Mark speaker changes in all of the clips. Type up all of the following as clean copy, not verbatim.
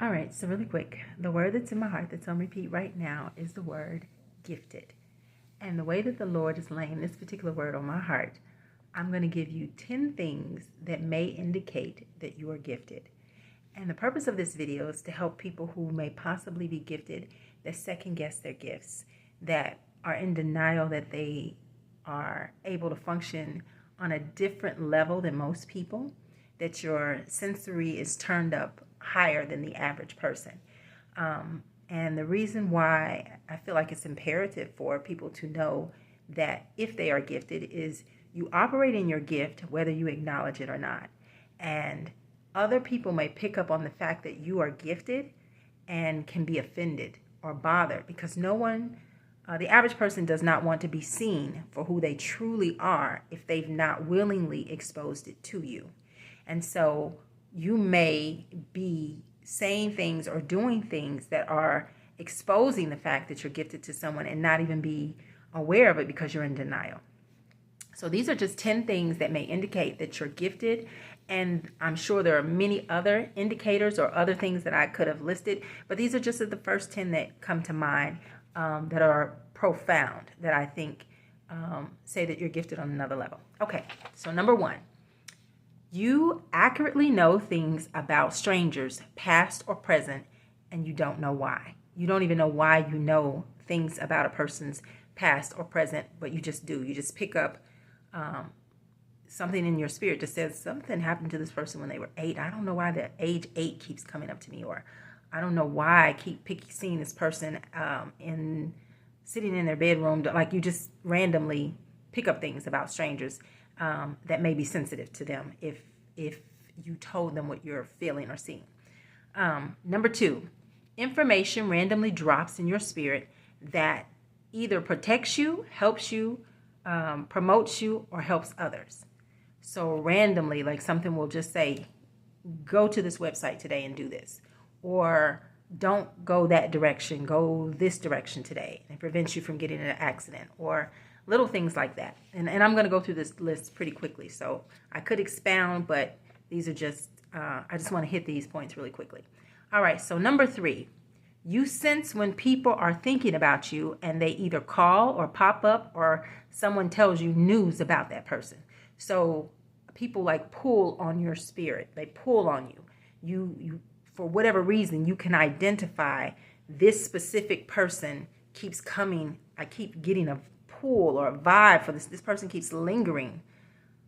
Speaker 1: All right, so really quick, the word that's in my heart that's on repeat right now is the word gifted. And the way that the Lord is laying this particular word on my heart, I'm going to give you 10 things that may indicate that you are gifted. And the purpose of this video is to help people who may possibly be gifted that second guess their gifts, that are in denial that they are able to function on a different level than most people, that your sensory is turned up higher than the average person. And the reason why I feel like it's imperative for people to know that if they are gifted is you operate in your gift whether you acknowledge it or not. And other people may pick up on the fact that you are gifted and can be offended or bothered because no one, the average person does not want to be seen for who they truly are if they've not willingly exposed it to you. And so you may be saying things or doing things that are exposing the fact that you're gifted to someone and not even be aware of it because you're in denial. So these are just 10 things that may indicate that you're gifted. And I'm sure there are many other indicators or other things that I could have listed, but these are just the first 10 that come to mind that are profound, that I think say that you're gifted on another level. Okay, so number one, you accurately know things about strangers, past or present, and you don't know why. You don't even know why you know things about a person's past or present, but you just do. You just pick up something in your spirit that says something happened to this person when they were 8. I don't know why the age 8 keeps coming up to me, or I don't know why I keep seeing this person sitting in their bedroom. Like you just randomly pick up things about strangers that may be sensitive to them if you told them what you're feeling or seeing. Number two, information randomly drops in your spirit that either protects you, helps you, promotes you, or helps others. So randomly, like something will just say, go to this website today and do this. Or don't go that direction, go this direction today. And it prevents you from getting in an accident. Or little things like that. And I'm going to go through this list pretty quickly. So I could expound, but these are just, I just want to hit these points really quickly. All right, so number 3. You sense when people are thinking about you and they either call or pop up or someone tells you news about that person. So people like pull on your spirit. They pull on you. You for whatever reason, you can identify this specific person keeps coming. I keep getting a pull or a vibe for this. This person keeps lingering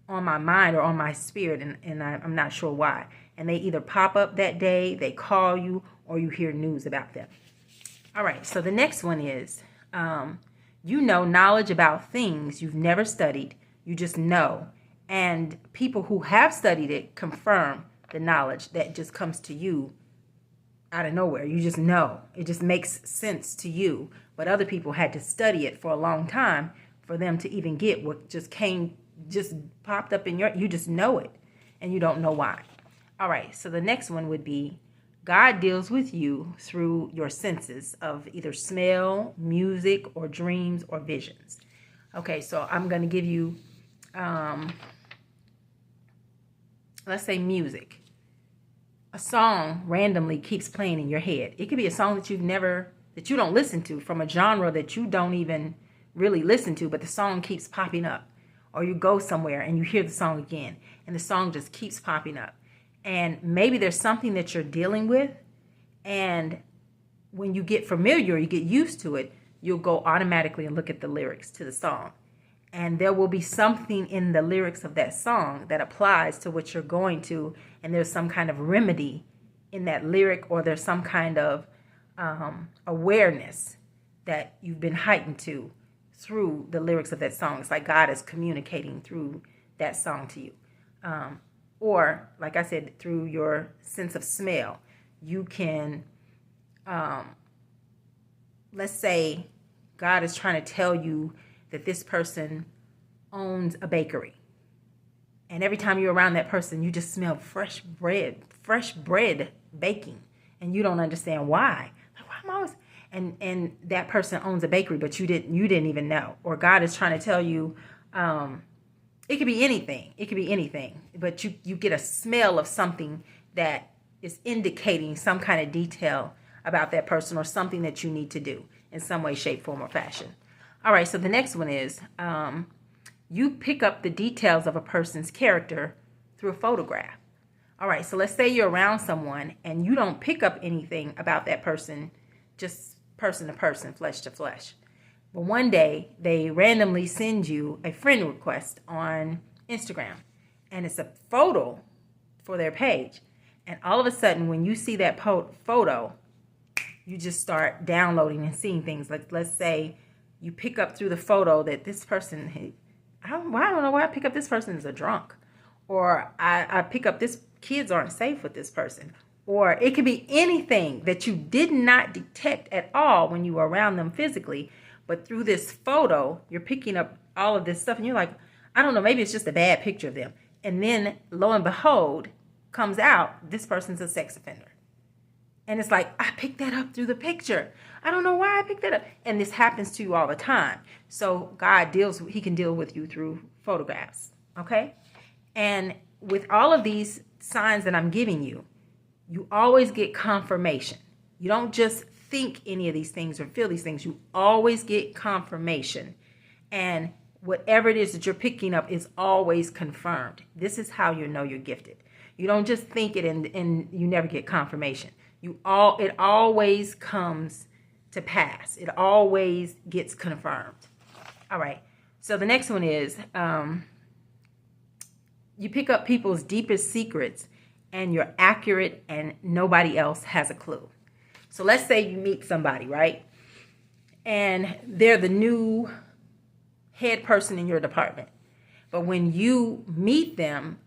Speaker 1: on my mind or on my spirit, and I'm not sure why. And they either pop up that day, they call you, or you hear news about them. All right, so the next one is, you know knowledge about things you've never studied. You just know. And people who have studied it confirm the knowledge that just comes to you out of nowhere. You just know. It just makes sense to you. But other people had to study it for a long time for them to even get what just popped up in you just know it. And you don't know why. All right, so the next one would be, God deals with you through your senses of either smell, music, or dreams or visions. Okay, so I'm going to give you, let's say music. A song randomly keeps playing in your head. It could be a song that you don't listen to, from a genre that you don't even really listen to, but the song keeps popping up. Or you go somewhere and you hear the song again, and the song just keeps popping up. And maybe there's something that you're dealing with, and when you get familiar, you get used to it, you'll go automatically and look at the lyrics to the song. And there will be something in the lyrics of that song that applies to what you're going to, and there's some kind of remedy in that lyric, or there's some kind of awareness that you've been heightened to through the lyrics of that song. It's like God is communicating through that song to you. Or, like I said, through your sense of smell. You can, let's say God is trying to tell you that this person owns a bakery. And every time you're around that person, you just smell fresh bread baking. And you don't understand why. Like, why am I always... And that person owns a bakery, but you didn't even know. Or God is trying to tell you, it could be anything. It could be anything. But you get a smell of something that is indicating some kind of detail about that person or something that you need to do in some way, shape, form, or fashion. All right, so the next one is you pick up the details of a person's character through a photograph. All right, so let's say you're around someone and you don't pick up anything about that person, just person to person, flesh to flesh. But one day they randomly send you a friend request on Instagram, and it's a photo for their page. And all of a sudden, when you see that photo, you just start downloading and seeing things. Like, let's say you pick up through the photo that this person, I don't know why I pick up this person is a drunk. Or I pick up this kids aren't safe with this person. Or it could be anything that you did not detect at all when you were around them physically. But through this photo, you're picking up all of this stuff. And you're like, I don't know, maybe it's just a bad picture of them. And then lo and behold, comes out, this person's a sex offender. And it's like, I picked that up through the picture. I don't know why I picked that up. And this happens to you all the time. So God he can deal with you through photographs. Okay? And with all of these signs that I'm giving you, you always get confirmation. You don't just think any of these things or feel these things. You always get confirmation. And whatever it is that you're picking up is always confirmed. This is how you know you're gifted. You don't just think it and you never get confirmation. It always comes to pass. It always gets confirmed. All right. So the next one is you pick up people's deepest secrets and you're accurate and nobody else has a clue. So let's say you meet somebody, right? And they're the new head person in your department. But when you meet them,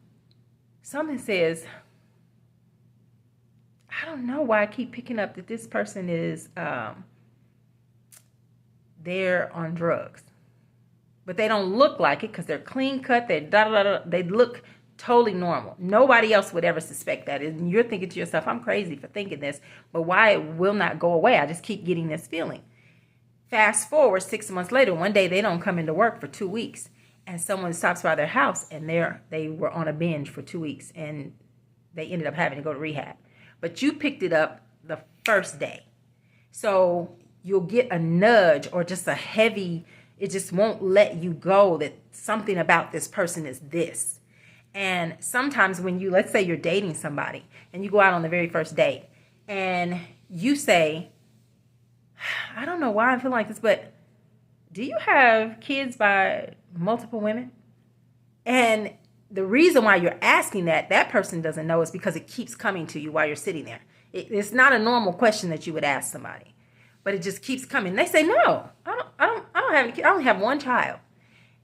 Speaker 1: something says, I don't know why I keep picking up that this person is, they're on drugs. But they don't look like it because they're clean cut. They look totally normal. Nobody else would ever suspect that. And you're thinking to yourself, I'm crazy for thinking this, but why it will not go away? I just keep getting this feeling. Fast forward 6 months later, one day they don't come into work for 2 weeks. And someone stops by their house and they were on a binge for 2 weeks and they ended up having to go to rehab. But you picked it up the first day. So you'll get a nudge or just a heavy, it just won't let you go that something about this person is this. And sometimes when let's say you're dating somebody and you go out on the very first date and you say, I don't know why I feel like this, but do you have kids by multiple women? And the reason why you're asking that person doesn't know is because it keeps coming to you while you're sitting there. It's not a normal question that you would ask somebody, but it just keeps coming. They say, no, I don't have any kids. I only have one child.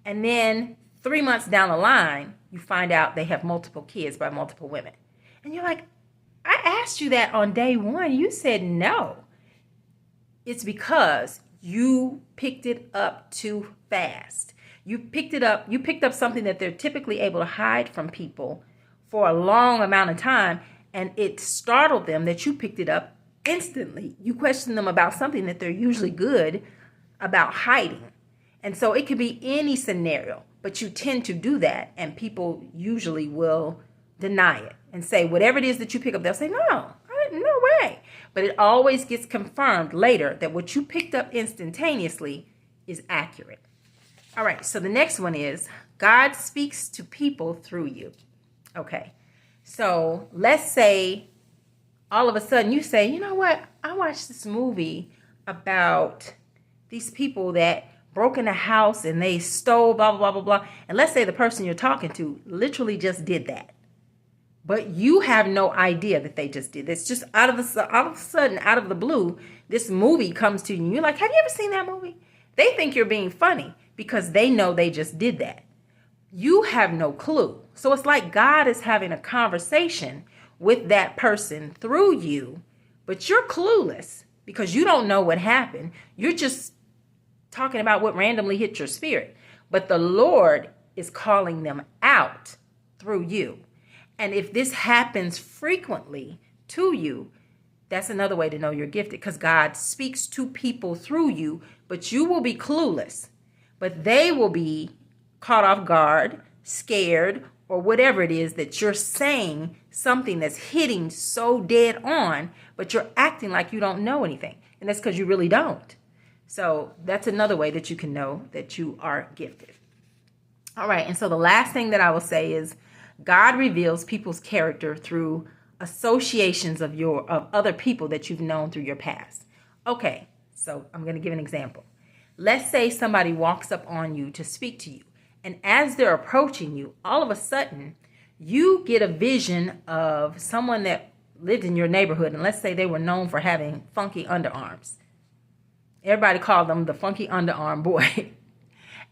Speaker 1: And then 3 months down the line, you find out they have multiple kids by multiple women. And you're like, I asked you that on day one. You said no. It's because you picked it up too fast. You picked up something that they're typically able to hide from people for a long amount of time, and it startled them that you picked it up instantly. You question them about something that they're usually good about hiding. And so it could be any scenario, but you tend to do that, and people usually will deny it and say whatever it is that you pick up, they'll say, no way. But it always gets confirmed later that what you picked up instantaneously is accurate. All right, so the next one is God speaks to people through you. Okay, so let's say all of a sudden you say, you know what? I watched this movie about these people that broke in a house and they stole blah, blah, blah, blah, blah. And let's say the person you're talking to literally just did that. But you have no idea that they just did this. Just out of a sudden, out of the blue, this movie comes to you. And you're like, have you ever seen that movie? They think you're being funny because they know they just did that. You have no clue. So it's like God is having a conversation with that person through you, but you're clueless because you don't know what happened. You're just talking about what randomly hit your spirit. But the Lord is calling them out through you. And if this happens frequently to you, that's another way to know you're gifted, because God speaks to people through you, but you will be clueless. But they will be caught off guard, scared, or whatever it is that you're saying something that's hitting so dead on, but you're acting like you don't know anything. And that's because you really don't. So that's another way that you can know that you are gifted. All right. And so the last thing that I will say is God reveals people's character through associations of other people that you've known through your past. Okay. So I'm going to give an example. Let's say somebody walks up on you to speak to you. And as they're approaching you, all of a sudden, you get a vision of someone that lived in your neighborhood. And let's say they were known for having funky underarms. Everybody called them the funky underarm boy.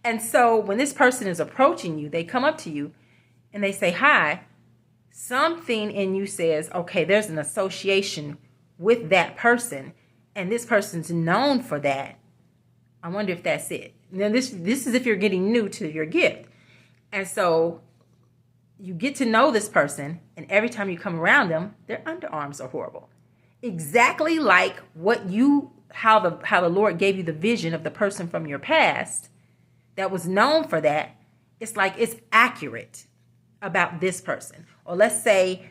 Speaker 1: And so when this person is approaching you, they come up to you and they say, hi. Something in you says, okay, there's an association with that person. And this person's known for that. I wonder if that's it. Now, this is if you're getting new to your gift. And so you get to know this person, and every time you come around them, their underarms are horrible. Exactly like how the Lord gave you the vision of the person from your past that was known for that. It's like it's accurate about this person. Or let's say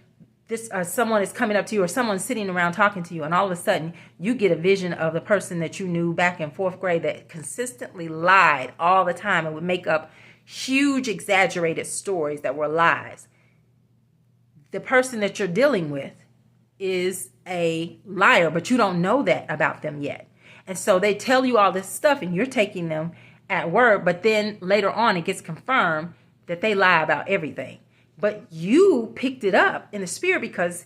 Speaker 1: someone is coming up to you, or someone's sitting around talking to you, and all of a sudden you get a vision of the person that you knew back in 4th grade that consistently lied all the time and would make up huge exaggerated stories that were lies. The person that you're dealing with is a liar, but you don't know that about them yet. And so they tell you all this stuff and you're taking them at word, but then later on it gets confirmed that they lie about everything. But you picked it up in the spirit because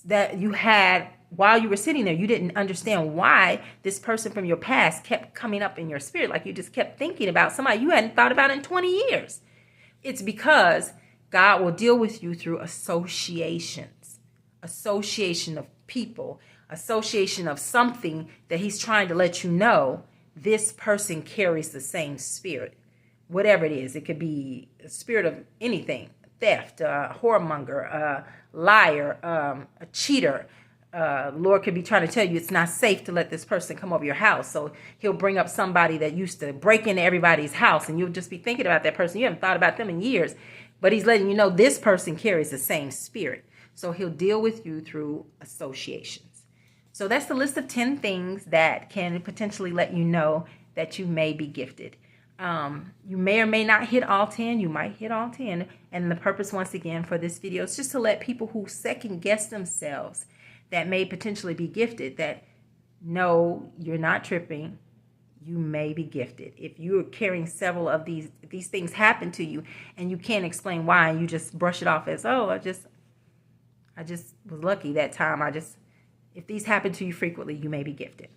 Speaker 1: that you had, while you were sitting there, you didn't understand why this person from your past kept coming up in your spirit. Like you just kept thinking about somebody you hadn't thought about in 20 years. It's because God will deal with you through associations, association of people, association of something that he's trying to let you know this person carries the same spirit. Whatever it is, it could be a spirit of anything. Theft, whoremonger, liar, a cheater. Lord could be trying to tell you it's not safe to let this person come over your house. So he'll bring up somebody that used to break into everybody's house, and you'll just be thinking about that person. You haven't thought about them in years, but he's letting you know this person carries the same spirit. So he'll deal with you through associations. So that's the list of 10 things that can potentially let you know that you may be gifted. You may or may not hit all 10. You might hit all 10. And the purpose, once again, for this video is just to let people who second guess themselves that may potentially be gifted, that no, you're not tripping. You may be gifted. If you're carrying several of these things happen to you and you can't explain why, and you just brush it off as, oh, I just was lucky that time. If these happen to you frequently, you may be gifted.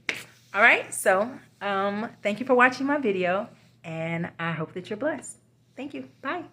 Speaker 1: All right. So, thank you for watching my video. And I hope that you're blessed. Thank you. Bye.